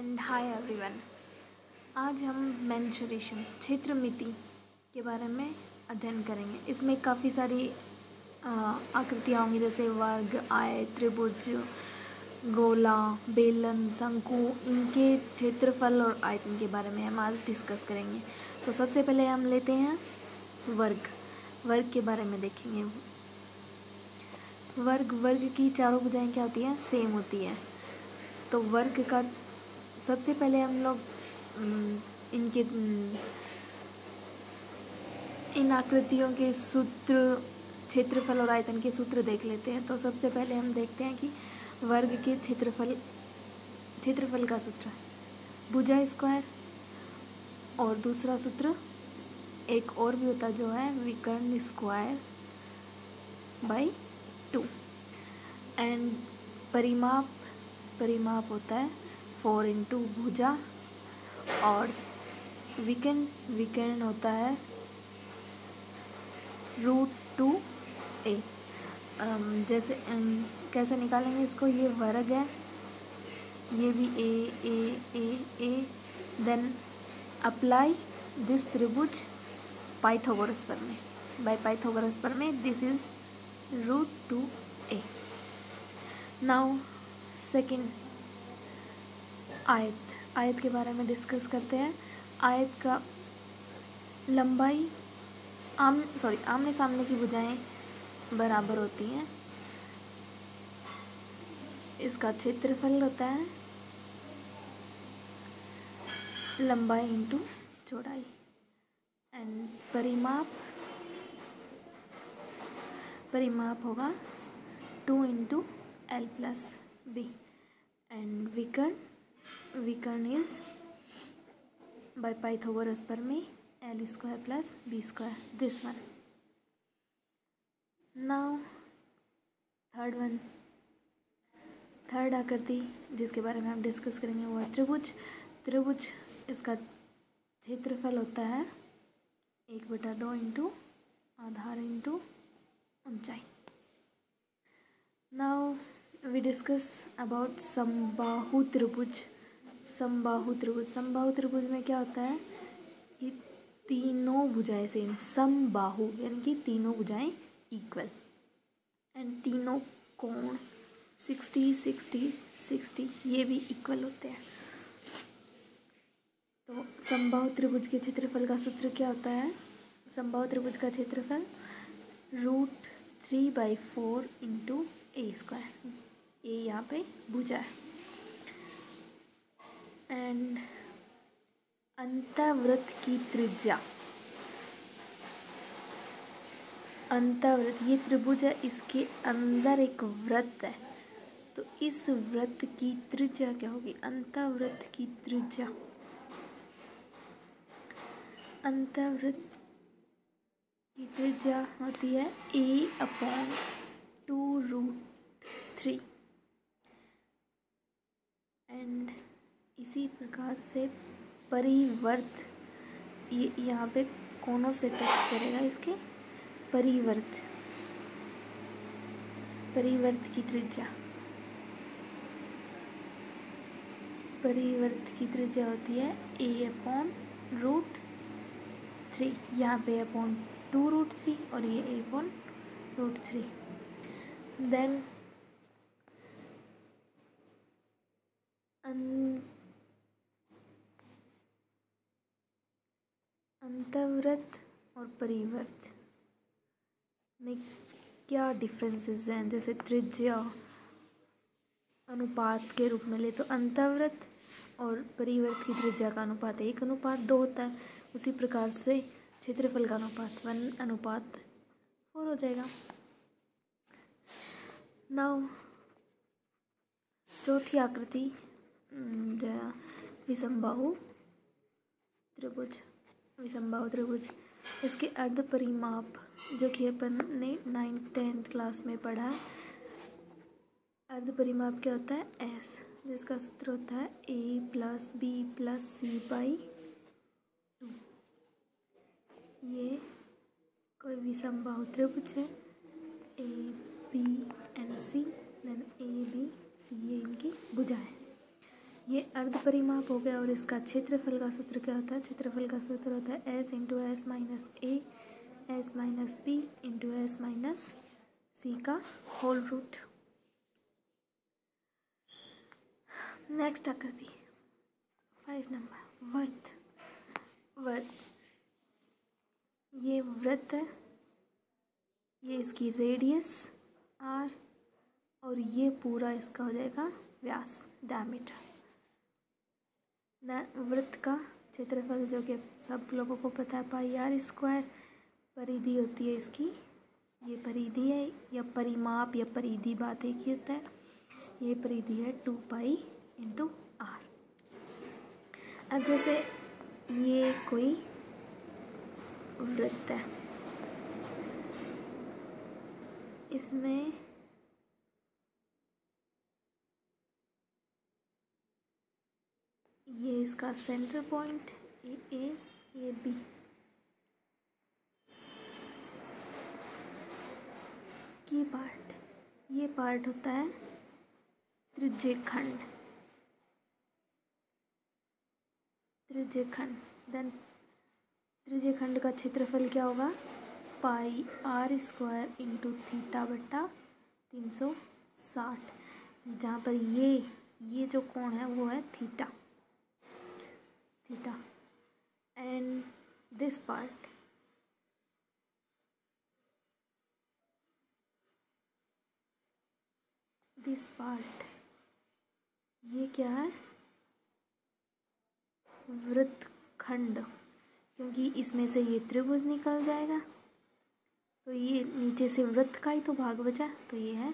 And hi everyone. आज हम mensuration क्षेत्रमिति के बारे में अध्ययन करेंगे। इसमें काफ़ी सारी आकृतियाँ होंगी, जैसे वर्ग, आयत, त्रिभुज, गोला, बेलन, शंकु। इनके क्षेत्रफल और आयतन के बारे में हम आज डिस्कस करेंगे। तो सबसे पहले हम लेते हैं वर्ग के बारे में देखेंगे। वर्ग की चारों भुजाएं क्या होती हैं? सेम होती हैं। तो वर्ग का सबसे पहले हम लोग इनके इन आकृतियों के सूत्र, क्षेत्रफल और आयतन के सूत्र देख लेते हैं। तो सबसे पहले हम देखते हैं कि वर्ग के क्षेत्रफल का सूत्र है भुजा स्क्वायर, और दूसरा सूत्र एक और भी होता है जो है विकर्ण स्क्वायर बाई 2। एंड परिमाप होता है 4 इंटू भुजा, और विकर्ण होता है √2a। जैसे कैसे निकालेंगे इसको? ये वर्ग है, ये भी a। देन अप्लाई दिस त्रिभुज पाइथागोरस प्रमेय। बाय पाइथागोरस प्रमेय this is √2a। Now second, आयत के बारे में डिस्कस करते हैं। आयत का लंबाई आमने सामने की भुजाएं बराबर होती हैं। इसका क्षेत्रफल होता है लंबाई इंटू चौड़ाई। एंड परिमाप होगा 2 into L plus B। And विकर्ण इज बाय पाइथागोरस प्रमेय L square plus B square, this one. Now third आकृति जिसके बारे में हम डिस्कस करेंगे वो है त्रिभुज। इसका क्षेत्रफल होता है 1/2 इंटू आधार इंटू ऊंचाई। नाउ वी डिस्कस अबाउट समबाहु त्रिभुज। समबाहु त्रिभुज में क्या होता है कि तीनों भुजाएं सेम, समबाहु यानी कि तीनों भुजाएं इक्वल, एंड तीनों कोण 60 ये भी इक्वल होते हैं। तो समबाहु त्रिभुज के क्षेत्रफल का सूत्र क्या होता है? समबाहु त्रिभुज का क्षेत्रफल √3/4 इंटू a स्क्वायर। ए यहाँ पे भुजा है। एंड अंतःवृत्त की त्रिज्या, ये त्रिभुज है, इसके अंदर एक वृत्त है। तो इस वृत्त की त्रिज्या क्या होगी? अंतःवृत्त की त्रिज्या होती है a/2√3। एंड इसी प्रकार से परिवर्त, ये यहाँ पे कोनों से टच करेगा। इसके परिवर्त की त्रिज्या होती है a/√3। यहाँ पे a/2√3 और ये a/√3। देन अंतःवृत्त और परिवर्त में क्या डिफरेंसेस हैं? जैसे त्रिज्या अनुपात के रूप में ले तो अंतःवृत्त और परिवर्त की त्रिज्या का अनुपात 1:2 होता है। उसी प्रकार से क्षेत्रफल का अनुपात 1:4 हो जाएगा। नाउ चौथी आकृति, विषमबाहु त्रिभुज। इसके अर्ध परिमाप जो कि अपन ने 9th-10th क्लास में पढ़ा है। अर्ध परिमाप क्या होता है? S, जिसका सूत्र होता है a + b + c/2। ये कोई विषमबाहु त्रिभुज है, a b and c, then a b c, ये इनकी भुजा है। ये अर्ध परिमाप हो गया। और इसका क्षेत्रफल का सूत्र क्या होता है? क्षेत्रफल का सूत्र होता है s into S minus A S minus B into S minus C का होल रूट। नेक्स्ट आकृति 5 नंबर वर्त। वर्त, ये वृत्त है, ये इसकी रेडियस r और ये पूरा इसका हो जाएगा व्यास, डायमीटर। वृत्त का क्षेत्रफल जो कि सब लोगों को पता है पाई आर स्क्वायर। परिधि होती है इसकी, ये परिधि है या परिमाप या परिधि, बात एक ही होता है। ये परिधि है 2 पाई इंटू आर। अब जैसे ये कोई वृत्त है, इसमें ये इसका सेंटर पॉइंट ए ये बी, ये पार्ट होता है त्रिज्यखंड। देन त्रिज्यखंड का क्षेत्रफल क्या होगा? Pi are square into theta बट्टा 360, जहाँ पर ये जो कोण है वो है थीटा। एंड दिस पार्ट ये क्या है? वृत्तखंड, क्योंकि इसमें से ये त्रिभुज निकल जाएगा, तो ये नीचे से वृत्त का ही तो भाग बचा, तो ये है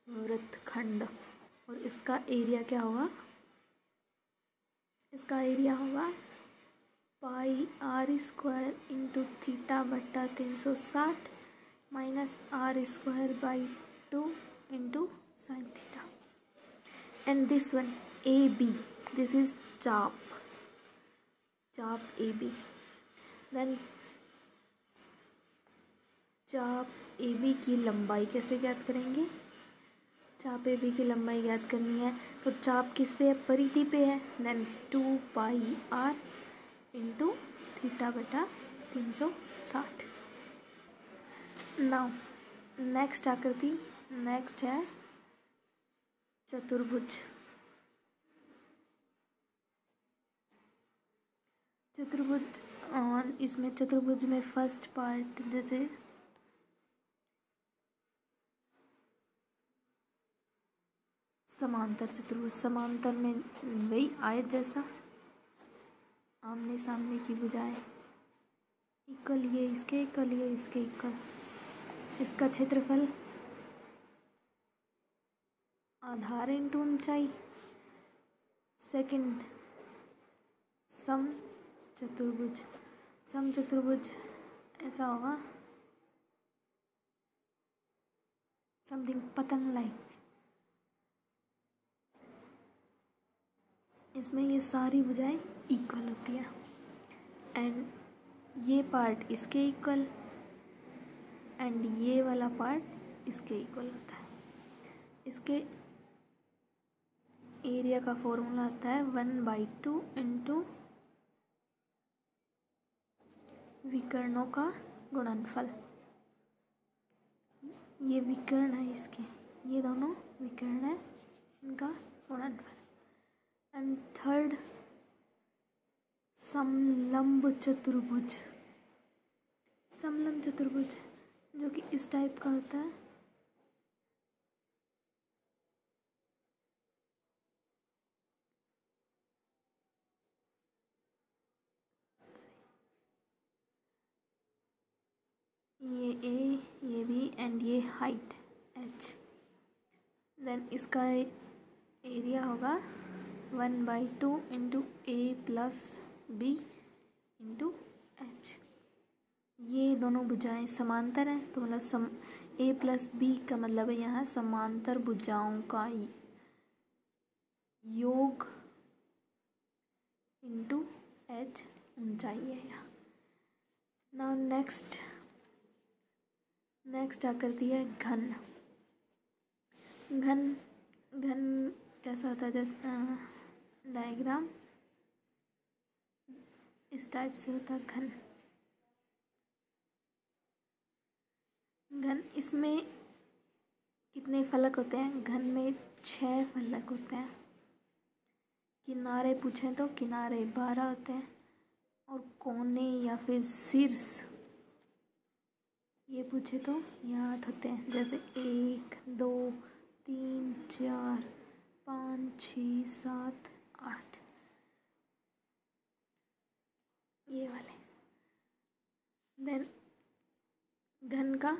वृत्तखंड। और इसका एरिया क्या होगा? इसका एरिया होगा pi are square into theta बट्टा 360 minus R square by 2 into sine theta. And this one A B, this is चाप ए बी। देन चाप ए बी की लंबाई कैसे ज्ञात करेंगे? चाप ए बी की लंबाई ज्ञात करनी है तो चाप किस पे है? परिधि पे है। Then 2 pi R into theta बटा 360। नाउ नेक्स्ट आकृति, नेक्स्ट है चतुर्भुज। इसमें चतुर्भुज में फर्स्ट पार्ट जैसे समांतर चतुर्भुज, समांतर में वही आयत जैसा, आमने सामने की भुजाएं इक्वल, ये इसके इक्वल ये इसके इक्वल। इसका क्षेत्रफल आधार इंटू ऊंचाई। सेकंड सम चतुर्भुज ऐसा होगा, समथिंग पतंग लाइक। इसमें ये सारी भुजाएं इक्वल होती है एंड ये पार्ट इसके इक्वल एंड ये वाला पार्ट इसके इक्वल होता है। इसके एरिया का फॉर्मूला आता है 1/2 इंटू विकर्णों का गुणनफल। ये विकर्ण है इसके, ये दोनों विकर्ण है, इनका गुणनफल। एंड थर्ड समलंब चतुर्भुज जो कि इस टाइप का होता है। ये ए, ये बी एंड ये हाइट h। देन इसका एरिया होगा 1/2 इंटू ए प्लस बी इंटू एच। ये दोनों भुजाएं समांतर हैं तो मतलब ए प्लस बी का मतलब है यहाँ समांतर भुजाओं का योग इंटू एच ऊंचाई है यहाँ। नाउ नेक्स्ट आकृति है घन कैसा होता है? जैसे डायग्राम इस टाइप से होता है। घन इसमें कितने फलक होते हैं? घन में 6 फलक होते हैं। किनारे पूछें तो किनारे 12 होते हैं, और कोने या फिर शीर्ष ये पूछे तो ये 8 होते हैं। जैसे 1 2 3 4 5 6 7 8 ये वाले। देन घन का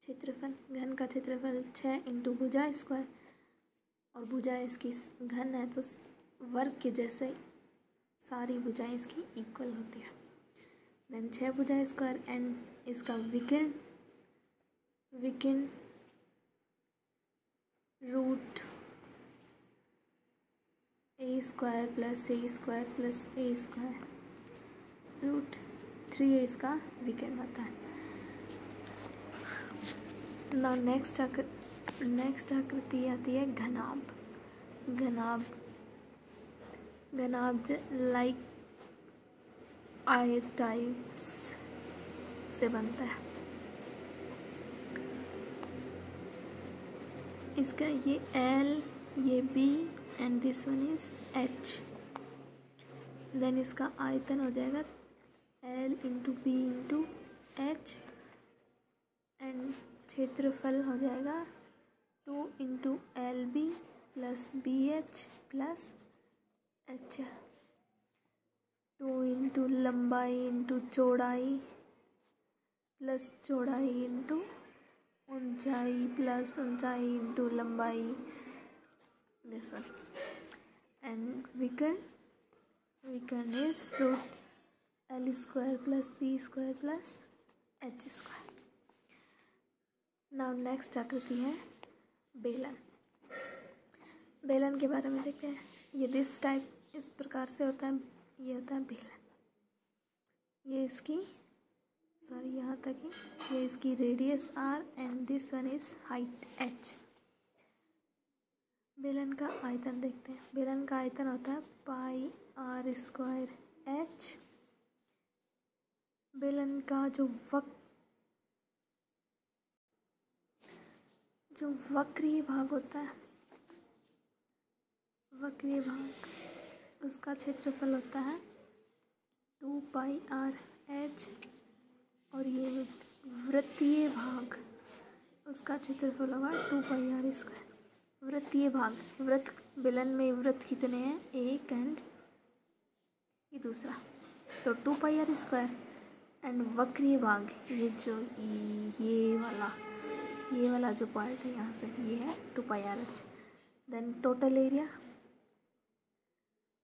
क्षेत्रफल 6 इंटू भुजा स्क्वायर, और भुजा इसकी घन है तो वर्ग के जैसे सारी भुजाएं इसकी इक्वल होती है। देन 6 भुजा स्क्वायर, एंड इसका विकर्ण root a square plus a square plus a square root 3a इसका विकर्ण होता है। ना नेक्स्ट आकृति आती है घनाभ। घनाभ लाइक आयत टाइप्स से बनता है। इसका ये L, ये B and this one is H। देन इसका आयतन हो जाएगा L into B into H, and क्षेत्रफल हो जाएगा 2 into LB plus BH plus HL। 2 into लंबाई इंटू चौड़ाई प्लस चौड़ाई इंटू ऊंचाई प्लस ऊंचाई इंटू लंबाई, दिस वन। एंड विकर्ण is root L square plus B square plus H square. Now next आकृति है बेलन। बेलन के बारे में देखते हैं। ये दिस टाइप इस प्रकार से होता है। ये होता है बेलन। ये इसकी यहाँ तक ही। ये इसकी radius R and this one is height H। बेलन का आयतन देखते हैं। बेलन का आयतन होता है पाई R स्क्वायर H। बेलन का जो वक्रीय भाग होता है, वक्रीय भाग उसका क्षेत्रफल होता है 2 पाई R H, और ये वृत्तीय भाग उसका क्षेत्रफल होगा 2 पाई R स्क्वायर। वृत्तीय भाग, बेलन में वृत्त कितने हैं? 1 एंड ये दूसरा, तो 2 पाई R स्क्वायर। एंड वक्रीय भाग ये वाला जो पार्ट है यहाँ से, ये है 2 pi R H। Then total area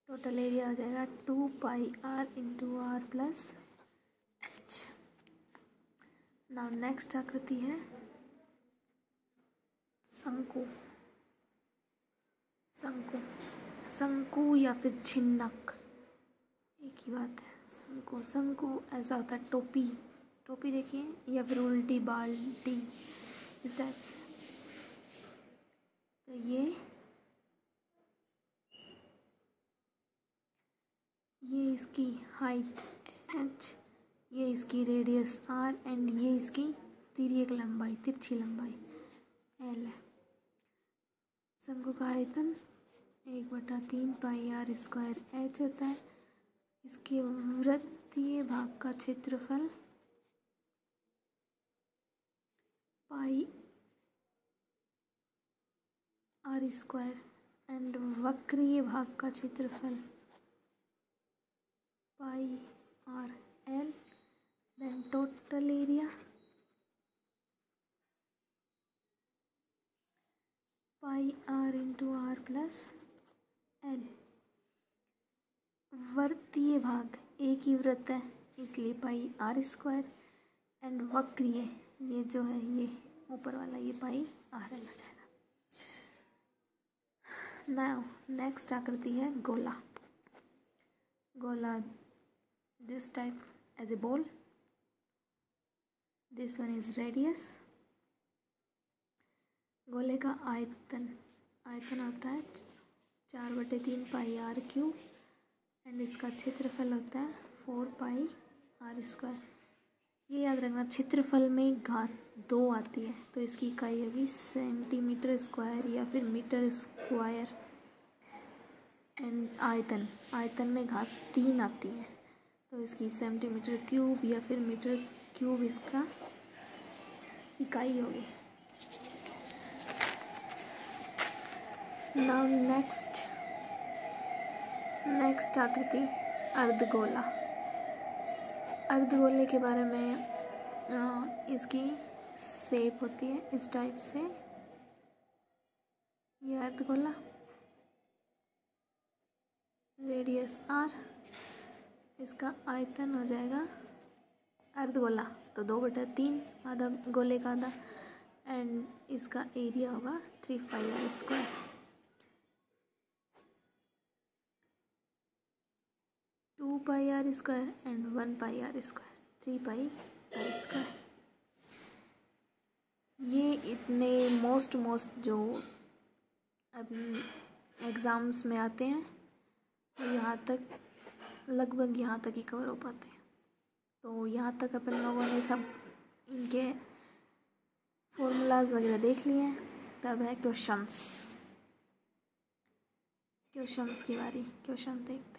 हो जाएगा 2 pi R into R plus H। Now next आकृति है शंकु या फिर छिन्नक, एक ही बात है। शंकु ऐसा होता है टोपी देखिए, या फिर उल्टी बाल्टी इस टाइप से। तो ये इसकी हाइट H, ये इसकी रेडियस R एंड ये इसकी तिरछी लंबाई L है। शंकु का आयतन 1/3 पाई R स्क्वायर H होता है। इसके वृत्तीय भाग का क्षेत्रफल पाई R स्क्वायर, एंड वक्रीय भाग का क्षेत्रफल pi R L। Then total area pi R into R plus L। वृत्तीय भाग एक ही वृत्त है इसलिए पाई R स्क्वायर, एंड वक्रीय ये जो है ये ऊपर वाला ये पाई R L आ जाएगा। नाउ नेक्स्ट आकृति है गोला। This type as a ball, this one is radius. गोले का आयतन होता है 4/3 पाई आर क्यूब एंड इसका क्षेत्रफल होता है 4 पाई आर स्क्वायर। ये याद रखना, क्षेत्रफल में घात 2 आती है तो इसकी इकाई होगी सेंटीमीटर स्क्वायर या फिर मीटर स्क्वायर। एंड आयतन में घात 3 आती है तो इसकी सेंटीमीटर क्यूब या फिर मीटर क्यूब इसका इकाई होगी। नाउ नेक्स्ट आकृति अर्धगोला। अर्धगोले के बारे में इसकी शेप होती है इस टाइप से। ये अर्धगोला, रेडियस r, इसका आयतन हो जाएगा अर्धगोला तो 2/3 आधा गोले का आधा एंड इसका एरिया होगा 3 pi are square. Two pi are square and 1 pi are square, 3 pi are square. ये इतने मोस्ट जो अब एग्ज़ाम्स में आते हैं तो यहाँ तक लगभग यहाँ तक ही कवर हो पाते हैं। तो यहाँ तक अपन लोगों ने सब इनके फॉर्मूलाज वगैरह देख लिए हैं। तब है क्वेश्चंस की बारी। क्वेश्चन देखते हैं।